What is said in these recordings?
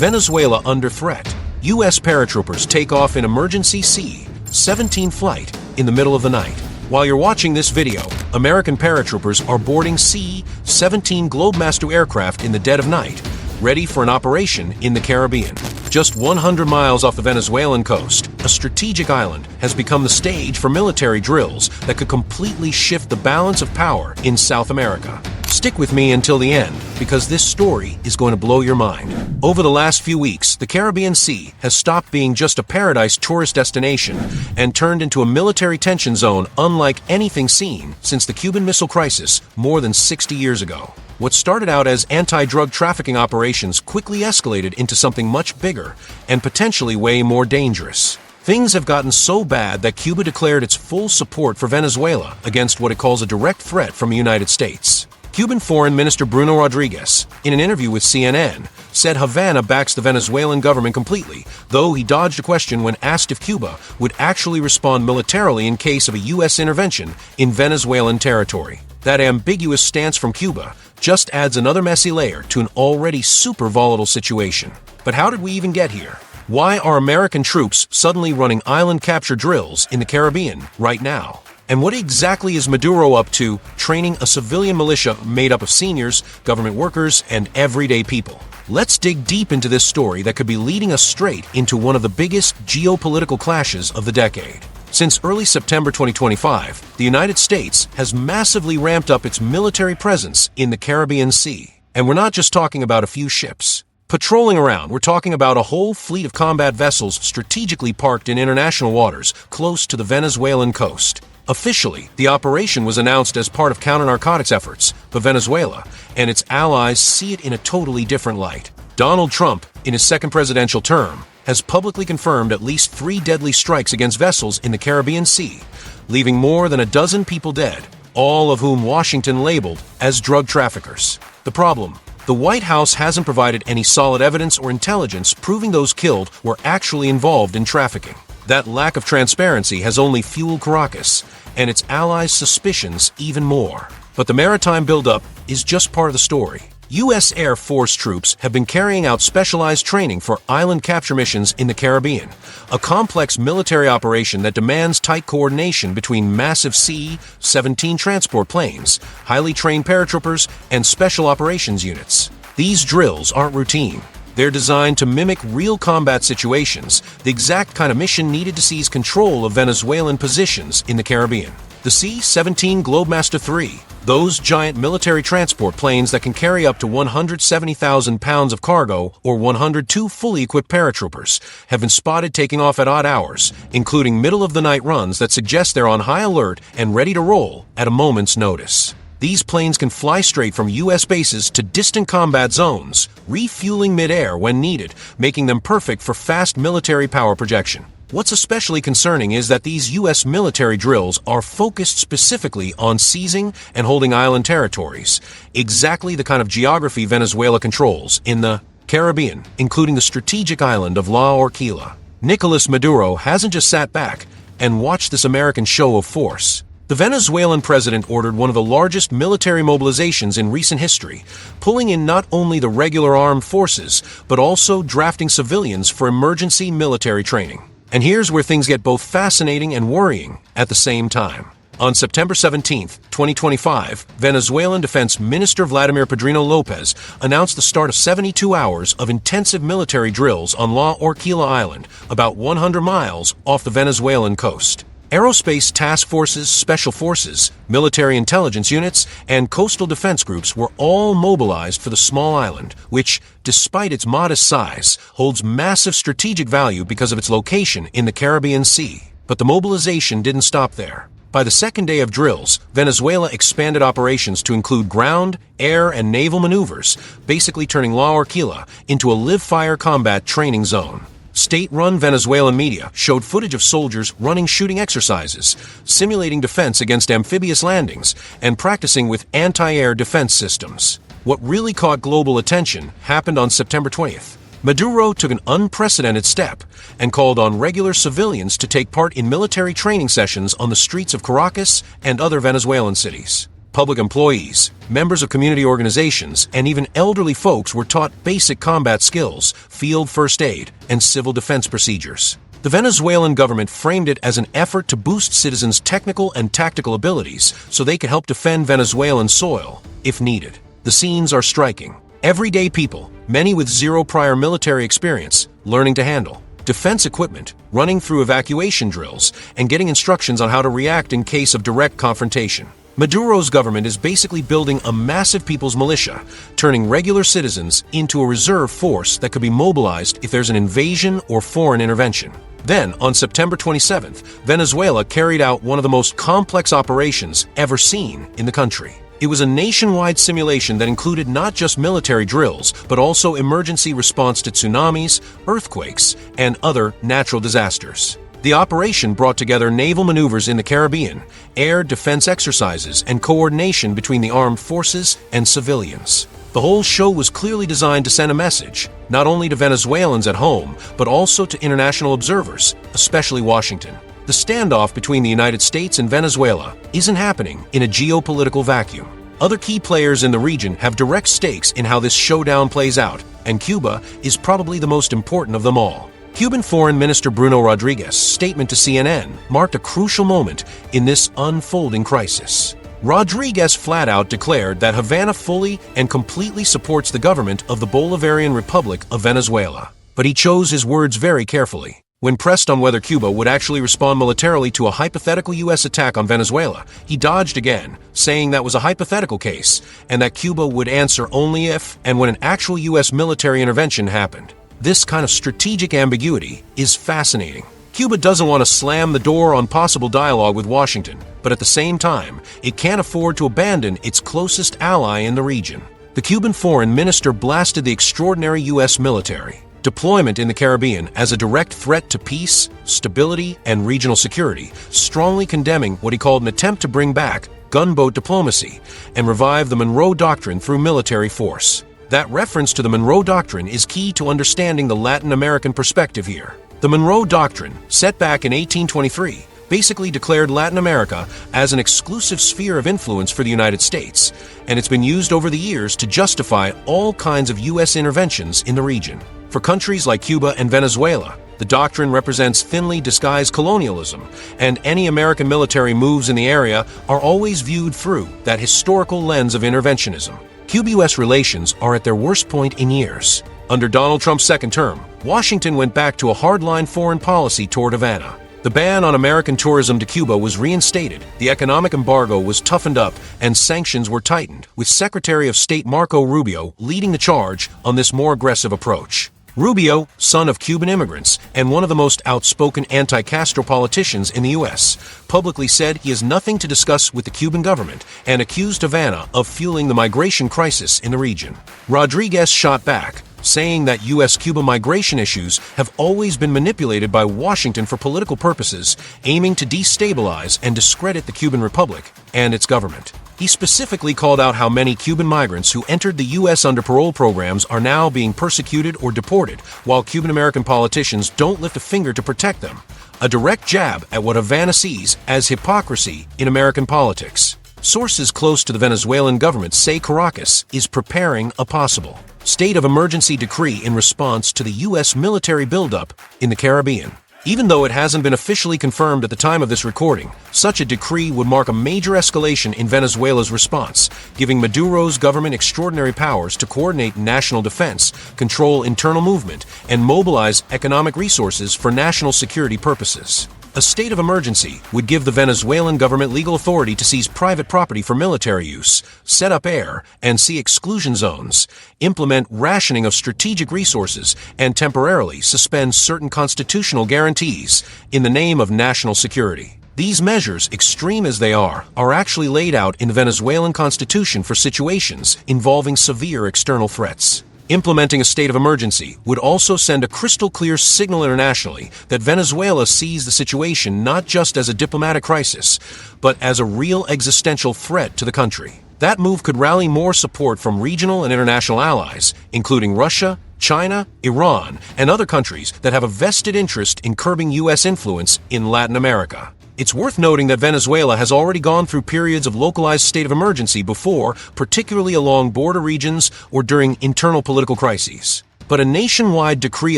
Venezuela under threat. U.S. paratroopers take off in emergency C-17 flight in the middle of the night. While you're watching this video, American paratroopers are boarding C-17 Globemaster aircraft in the dead of night, ready for an operation in the Caribbean. Just 100 miles off the Venezuelan coast, a strategic island has become the stage for military drills that could completely shift the balance of power in South America. Stick with me until the end, because this story is going to blow your mind. Over the last few weeks, the Caribbean Sea has stopped being just a paradise tourist destination and turned into a military tension zone unlike anything seen since the Cuban Missile Crisis more than 60 years ago. What started out as anti-drug trafficking operations quickly escalated into something much bigger and potentially way more dangerous. Things have gotten so bad that Cuba declared its full support for Venezuela against what it calls a direct threat from the United States. Cuban Foreign Minister Bruno Rodriguez, in an interview with CNN, said Havana backs the Venezuelan government completely, though he dodged a question when asked if Cuba would actually respond militarily in case of a U.S. intervention in Venezuelan territory. That ambiguous stance from Cuba just adds another messy layer to an already super volatile situation. But how did we even get here? Why are American troops suddenly running island capture drills in the Caribbean right now? And what exactly is Maduro up to, training a civilian militia made up of seniors, government workers, and everyday people? Let's dig deep into this story that could be leading us straight into one of the biggest geopolitical clashes of the decade. Since early September 2025, the United States has massively ramped up its military presence in the Caribbean Sea. And we're not just talking about a few ships patrolling around. We're talking about a whole fleet of combat vessels strategically parked in international waters close to the Venezuelan coast. Officially, the operation was announced as part of counter-narcotics efforts, but Venezuela and its allies see it in a totally different light. Donald Trump, in his second presidential term, has publicly confirmed at least 3 deadly strikes against vessels in the Caribbean Sea, leaving more than a dozen people dead, all of whom Washington labeled as drug traffickers. The problem: the White House hasn't provided any solid evidence or intelligence proving those killed were actually involved in trafficking. That lack of transparency has only fueled Caracas and its allies' suspicions even more. But the maritime buildup is just part of the story. U.S. Air Force troops have been carrying out specialized training for island capture missions in the Caribbean, a complex military operation that demands tight coordination between massive C-17 transport planes, highly trained paratroopers, and special operations units. These drills aren't routine. They're designed to mimic real combat situations, the exact kind of mission needed to seize control of Venezuelan positions in the Caribbean. The C-17 Globemaster III, those giant military transport planes that can carry up to 170,000 pounds of cargo or 102 fully equipped paratroopers, have been spotted taking off at odd hours, including middle-of-the-night runs that suggest they're on high alert and ready to roll at a moment's notice. These planes can fly straight from U.S. bases to distant combat zones, refueling mid-air when needed, making them perfect for fast military power projection. What's especially concerning is that these U.S. military drills are focused specifically on seizing and holding island territories, exactly the kind of geography Venezuela controls in the Caribbean, including the strategic island of La Orquilla. Nicolas Maduro hasn't just sat back and watched this American show of force. The Venezuelan president ordered one of the largest military mobilizations in recent history, pulling in not only the regular armed forces, but also drafting civilians for emergency military training. And here's where things get both fascinating and worrying at the same time. On September 17, 2025, Venezuelan Defense Minister Vladimir Padrino Lopez announced the start of 72 hours of intensive military drills on La Orquilla Island, about 100 miles off the Venezuelan coast. Aerospace task forces, special forces, military intelligence units, and coastal defense groups were all mobilized for the small island, which, despite its modest size, holds massive strategic value because of its location in the Caribbean Sea. But the mobilization didn't stop there. By the second day of drills, Venezuela expanded operations to include ground, air, and naval maneuvers, basically turning La Orquilla into a live-fire combat training zone. State-run Venezuelan media showed footage of soldiers running shooting exercises, simulating defense against amphibious landings, and practicing with anti-air defense systems. What really caught global attention happened on September 20th. Maduro took an unprecedented step and called on regular civilians to take part in military training sessions on the streets of Caracas and other Venezuelan cities. Public employees, members of community organizations, and even elderly folks were taught basic combat skills, field first aid, and civil defense procedures. The Venezuelan government framed it as an effort to boost citizens' technical and tactical abilities so they could help defend Venezuelan soil, if needed. The scenes are striking. Everyday people, many with zero prior military experience, learning to handle defense equipment, running through evacuation drills, and getting instructions on how to react in case of direct confrontation. Maduro's government is basically building a massive people's militia, turning regular citizens into a reserve force that could be mobilized if there's an invasion or foreign intervention. Then, on September 27th, Venezuela carried out one of the most complex operations ever seen in the country. It was a nationwide simulation that included not just military drills, but also emergency response to tsunamis, earthquakes, and other natural disasters. The operation brought together naval maneuvers in the Caribbean, air defense exercises, and coordination between the armed forces and civilians. The whole show was clearly designed to send a message, not only to Venezuelans at home, but also to international observers, especially Washington. The standoff between the United States and Venezuela isn't happening in a geopolitical vacuum. Other key players in the region have direct stakes in how this showdown plays out, and Cuba is probably the most important of them all. Cuban Foreign Minister Bruno Rodriguez's statement to CNN marked a crucial moment in this unfolding crisis. Rodriguez flat out declared that Havana fully and completely supports the government of the Bolivarian Republic of Venezuela. But he chose his words very carefully. When pressed on whether Cuba would actually respond militarily to a hypothetical U.S. attack on Venezuela, he dodged again, saying that was a hypothetical case, and that Cuba would answer only if and when an actual U.S. military intervention happened. This kind of strategic ambiguity is fascinating. Cuba doesn't want to slam the door on possible dialogue with Washington, but at the same time, it can't afford to abandon its closest ally in the region. The Cuban foreign minister blasted the extraordinary U.S. military deployment in the Caribbean as a direct threat to peace, stability, and regional security, strongly condemning what he called an attempt to bring back gunboat diplomacy and revive the Monroe Doctrine through military force. That reference to the Monroe Doctrine is key to understanding the Latin American perspective here. The Monroe Doctrine, set back in 1823, basically declared Latin America as an exclusive sphere of influence for the United States, and it's been used over the years to justify all kinds of U.S. interventions in the region. For countries like Cuba and Venezuela, the doctrine represents thinly disguised colonialism, and any American military moves in the area are always viewed through that historical lens of interventionism. Cuba-U.S. relations are at their worst point in years. Under Donald Trump's second term, Washington went back to a hardline foreign policy toward Havana. The ban on American tourism to Cuba was reinstated, the economic embargo was toughened up, and sanctions were tightened, with Secretary of State Marco Rubio leading the charge on this more aggressive approach. Rubio, son of Cuban immigrants and one of the most outspoken anti-Castro politicians in the U.S., publicly said he has nothing to discuss with the Cuban government and accused Havana of fueling the migration crisis in the region. Rodriguez shot back, saying that U.S.-Cuba migration issues have always been manipulated by Washington for political purposes, aiming to destabilize and discredit the Cuban Republic and its government. He specifically called out how many Cuban migrants who entered the U.S. under parole programs are now being persecuted or deported, while Cuban-American politicians don't lift a finger to protect them. A direct jab at what Havana sees as hypocrisy in American politics. Sources close to the Venezuelan government say Caracas is preparing a possible state of emergency decree in response to the U.S. military buildup in the Caribbean. Even though it hasn't been officially confirmed at the time of this recording, such a decree would mark a major escalation in Venezuela's response, giving Maduro's government extraordinary powers to coordinate national defense, control internal movement, and mobilize economic resources for national security purposes. A state of emergency would give the Venezuelan government legal authority to seize private property for military use, set up air and sea exclusion zones, implement rationing of strategic resources, and temporarily suspend certain constitutional guarantees in the name of national security. These measures, extreme as they are actually laid out in the Venezuelan constitution for situations involving severe external threats. Implementing a state of emergency would also send a crystal-clear signal internationally that Venezuela sees the situation not just as a diplomatic crisis, but as a real existential threat to the country. That move could rally more support from regional and international allies, including Russia, China, Iran, and other countries that have a vested interest in curbing U.S. influence in Latin America. It's worth noting that Venezuela has already gone through periods of localized state of emergency before, particularly along border regions or during internal political crises. But a nationwide decree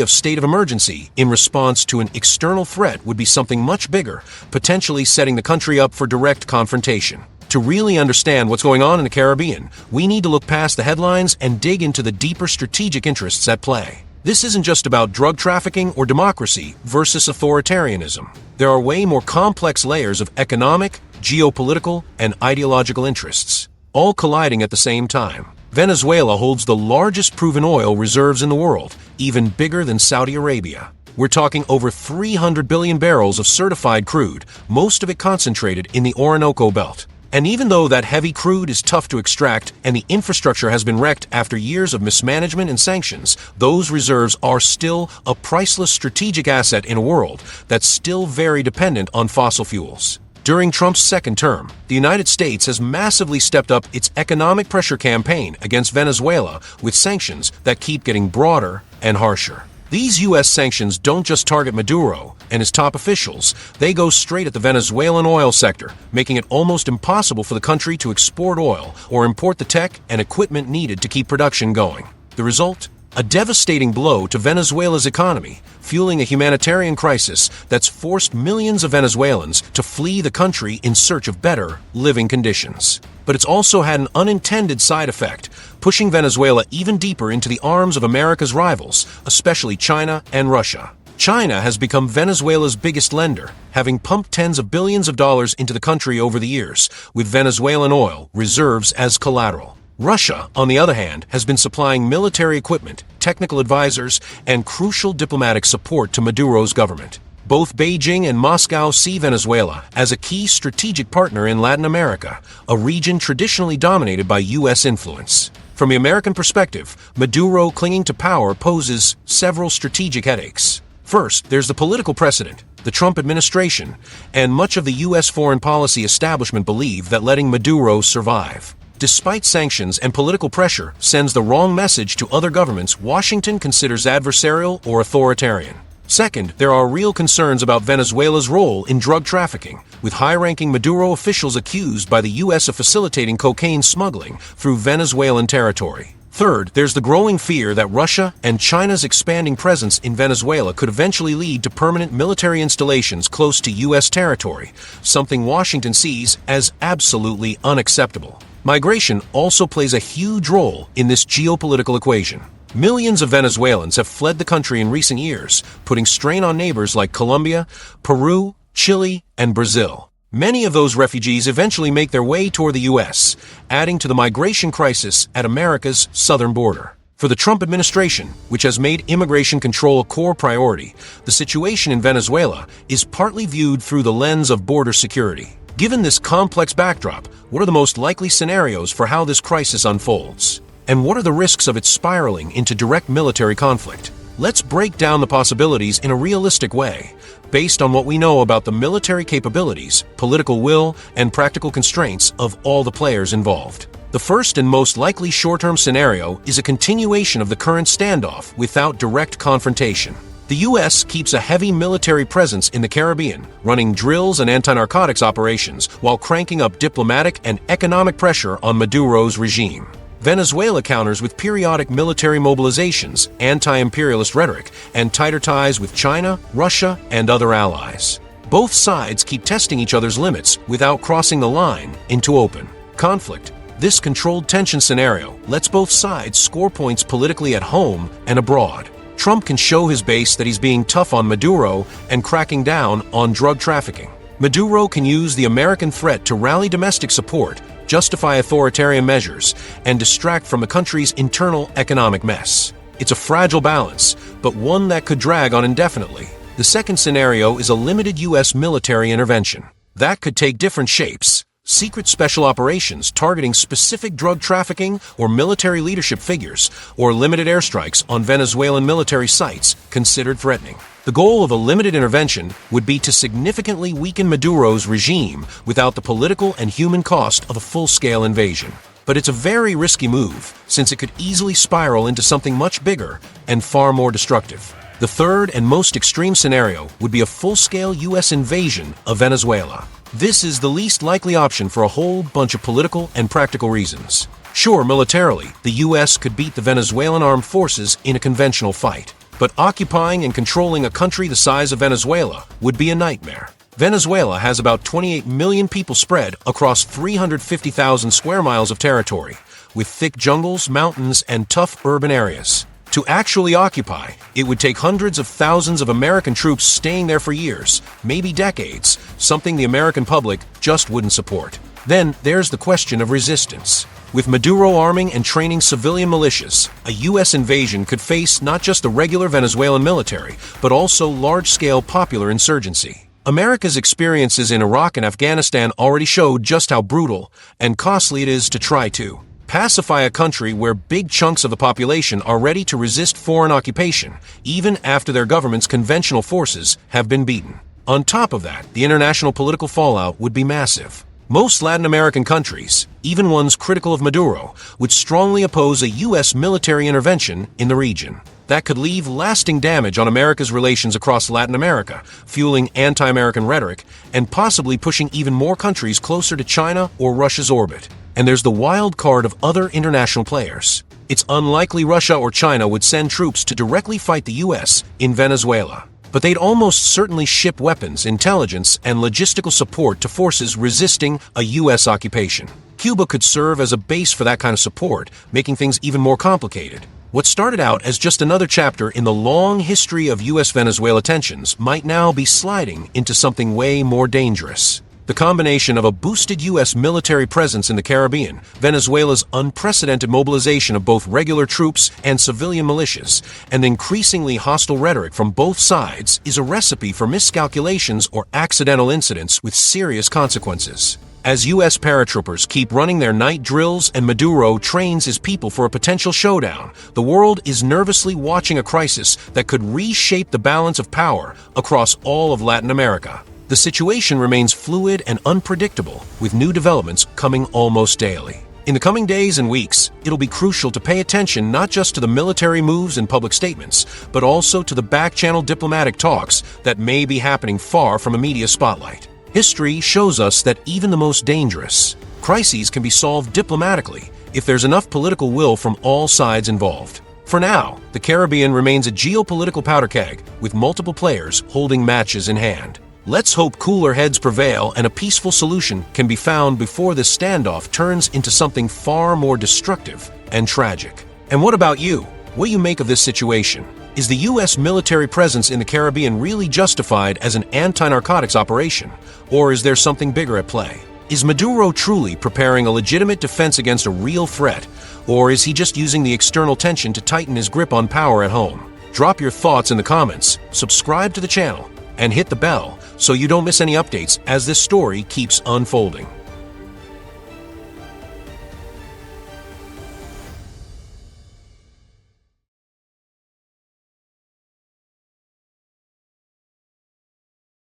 of state of emergency in response to an external threat would be something much bigger, potentially setting the country up for direct confrontation. To really understand what's going on in the Caribbean, we need to look past the headlines and dig into the deeper strategic interests at play. This isn't just about drug trafficking or democracy versus authoritarianism. There are way more complex layers of economic, geopolitical, and ideological interests, all colliding at the same time. Venezuela holds the largest proven oil reserves in the world, even bigger than Saudi Arabia. We're talking over 300 billion barrels of certified crude, most of it concentrated in the Orinoco Belt. And even though that heavy crude is tough to extract and the infrastructure has been wrecked after years of mismanagement and sanctions, those reserves are still a priceless strategic asset in a world that's still very dependent on fossil fuels. During Trump's second term, the United States has massively stepped up its economic pressure campaign against Venezuela with sanctions that keep getting broader and harsher. These U.S. sanctions don't just target Maduro and his top officials, they go straight at the Venezuelan oil sector, making it almost impossible for the country to export oil or import the tech and equipment needed to keep production going. The result? A devastating blow to Venezuela's economy, fueling a humanitarian crisis that's forced millions of Venezuelans to flee the country in search of better living conditions. But it's also had an unintended side effect, pushing Venezuela even deeper into the arms of America's rivals, especially China and Russia. China has become Venezuela's biggest lender, having pumped tens of billions of dollars into the country over the years, with Venezuelan oil reserves as collateral. Russia, on the other hand, has been supplying military equipment, technical advisors, and crucial diplomatic support to Maduro's government. Both Beijing and Moscow see Venezuela as a key strategic partner in Latin America, a region traditionally dominated by U.S. influence. From the American perspective, Maduro clinging to power poses several strategic headaches. First, there's the political precedent. The Trump administration and much of the U.S. foreign policy establishment believe that letting Maduro survive, despite sanctions and political pressure, sends the wrong message to other governments Washington considers adversarial or authoritarian. Second, there are real concerns about Venezuela's role in drug trafficking, with high-ranking Maduro officials accused by the U.S. of facilitating cocaine smuggling through Venezuelan territory. Third, there's the growing fear that Russia and China's expanding presence in Venezuela could eventually lead to permanent military installations close to U.S. territory, something Washington sees as absolutely unacceptable. Migration also plays a huge role in this geopolitical equation. Millions of Venezuelans have fled the country in recent years, putting strain on neighbors like Colombia, Peru, Chile, and Brazil. Many of those refugees eventually make their way toward the U.S., adding to the migration crisis at America's southern border. For the Trump administration, which has made immigration control a core priority, the situation in Venezuela is partly viewed through the lens of border security. Given this complex backdrop, what are the most likely scenarios for how this crisis unfolds? And what are the risks of it spiraling into direct military conflict? Let's break down the possibilities in a realistic way, based on what we know about the military capabilities, political will, and practical constraints of all the players involved. The first and most likely short-term scenario is a continuation of the current standoff without direct confrontation. The U.S. keeps a heavy military presence in the Caribbean, running drills and anti-narcotics operations while cranking up diplomatic and economic pressure on Maduro's regime. Venezuela counters with periodic military mobilizations, anti-imperialist rhetoric, and tighter ties with China, Russia, and other allies. Both sides keep testing each other's limits without crossing the line into open conflict. This controlled tension scenario lets both sides score points politically at home and abroad. Trump can show his base that he's being tough on Maduro and cracking down on drug trafficking. Maduro can use the American threat to rally domestic support, justify authoritarian measures, and distract from the country's internal economic mess. It's a fragile balance, but one that could drag on indefinitely. The second scenario is a limited U.S. military intervention. That could take different shapes. Secret special operations targeting specific drug trafficking or military leadership figures, or limited airstrikes on Venezuelan military sites considered threatening. The goal of a limited intervention would be to significantly weaken Maduro's regime without the political and human cost of a full-scale invasion. But it's a very risky move, since it could easily spiral into something much bigger and far more destructive. The third and most extreme scenario would be a full-scale U.S. invasion of Venezuela. This is the least likely option for a whole bunch of political and practical reasons. Sure, militarily, the U.S. could beat the Venezuelan armed forces in a conventional fight. But occupying and controlling a country the size of Venezuela would be a nightmare. Venezuela has about 28 million people spread across 350,000 square miles of territory, with thick jungles, mountains, and tough urban areas. To actually occupy, it would take hundreds of thousands of American troops staying there for years, maybe decades, something the American public just wouldn't support. Then there's the question of resistance. With Maduro arming and training civilian militias, a U.S. invasion could face not just the regular Venezuelan military, but also large-scale popular insurgency. America's experiences in Iraq and Afghanistan already showed just how brutal and costly it is to try to pacify a country where big chunks of the population are ready to resist foreign occupation, even after their government's conventional forces have been beaten. On top of that, the international political fallout would be massive. Most Latin American countries, even ones critical of Maduro, would strongly oppose a U.S. military intervention in the region. That could leave lasting damage on America's relations across Latin America, fueling anti-American rhetoric, and possibly pushing even more countries closer to China or Russia's orbit. And there's the wild card of other international players. It's unlikely Russia or China would send troops to directly fight the U.S. in Venezuela, but they'd almost certainly ship weapons, intelligence, and logistical support to forces resisting a U.S. occupation. Cuba could serve as a base for that kind of support, making things even more complicated. What started out as just another chapter in the long history of U.S.-Venezuela tensions might now be sliding into something way more dangerous. The combination of a boosted U.S. military presence in the Caribbean, Venezuela's unprecedented mobilization of both regular troops and civilian militias, and increasingly hostile rhetoric from both sides is a recipe for miscalculations or accidental incidents with serious consequences. As U.S. paratroopers keep running their night drills and Maduro trains his people for a potential showdown, the world is nervously watching a crisis that could reshape the balance of power across all of Latin America. The situation remains fluid and unpredictable, with new developments coming almost daily. In the coming days and weeks, it'll be crucial to pay attention not just to the military moves and public statements, but also to the back-channel diplomatic talks that may be happening far from a media spotlight. History shows us that even the most dangerous crises can be solved diplomatically if there's enough political will from all sides involved. For now, the Caribbean remains a geopolitical powder keg, with multiple players holding matches in hand. Let's hope cooler heads prevail and a peaceful solution can be found before this standoff turns into something far more destructive and tragic. And what about you? What do you make of this situation? Is the U.S. military presence in the Caribbean really justified as an anti-narcotics operation? Or is there something bigger at play? Is Maduro truly preparing a legitimate defense against a real threat? Or is he just using the external tension to tighten his grip on power at home? Drop your thoughts in the comments, subscribe to the channel, and hit the bell so you don't miss any updates as this story keeps unfolding.